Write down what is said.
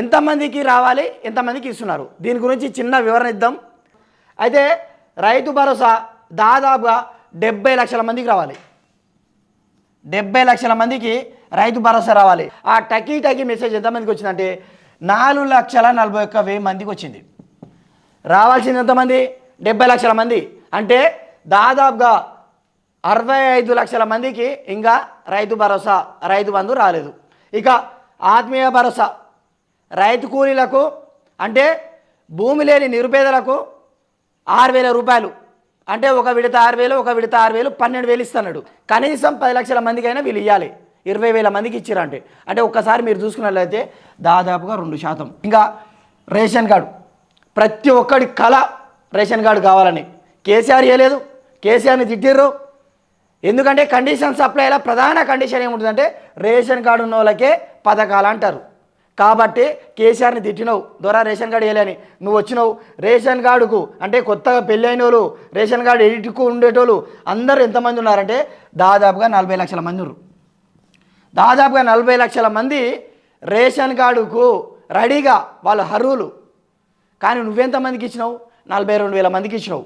ఎంతమందికి రావాలి, ఎంతమందికి ఇస్తున్నారు, దీని గురించి చిన్న వివరణ ఇద్దాం. అయితే రైతు భరోసా దాదాపుగా 70 లక్షల మందికి రావాలి. 70 లక్షల మందికి రైతు భరోసా రావాలి. ఆ టకీ మెసేజ్ ఎంతమందికి వచ్చిందంటే 4,41,000 మందికి వచ్చింది. రావాల్సింది ఎంతమంది? 70 లక్షల మంది. అంటే దాదాపుగా 65 లక్షల మందికి ఇంకా రైతు భరోసా, రైతు బంధు రాలేదు. ఇక ఆత్మీయ భరోసా రైతు కూలీలకు, అంటే భూమి లేని నిరుపేదలకు 6,000 రూపాయలు. అంటే ఒక విడత 6,000, ఒక విడత 6,000, 12,000 ఇస్తున్నాడు. కనీసం 10 లక్షల మందికైనా వీళ్ళు ఇవ్వాలి. 20,000 మందికి ఇచ్చారంటే అంటే ఒక్కసారి మీరు చూసుకున్నట్లయితే దాదాపుగా 2%. ఇంకా రేషన్ కార్డు, ప్రతి ఒక్కడి కళ రేషన్ కార్డు కావాలని. కేసీఆర్ ఇవ్వలేదు, కేసీఆర్ని తిట్టిర్రు. ఎందుకంటే కండిషన్ సప్లైలో ప్రధాన కండిషన్ ఏముంటుందంటే రేషన్ కార్డు ఉన్న వాళ్ళకే పథకాలు అంటారు. కాబట్టి కేసీఆర్ని తిట్టినవు, ద్వారా రేషన్ కార్డు వేయలేని. నువ్వు వచ్చినావు రేషన్ కార్డుకు, అంటే కొత్తగా పెళ్ళైన వాళ్ళు, రేషన్ కార్డు ఎడిట్కు ఉండేటోళ్ళు అందరూ ఎంతమంది ఉన్నారంటే దాదాపుగా 40 లక్షల మంది ఉన్నారు. దాదాపుగా 40 లక్షల మంది రేషన్ కార్డుకు రెడీగా వాళ్ళు అర్హులు. కానీ నువ్వెంతమందికి ఇచ్చినావు? 42,000 మందికి ఇచ్చినావు.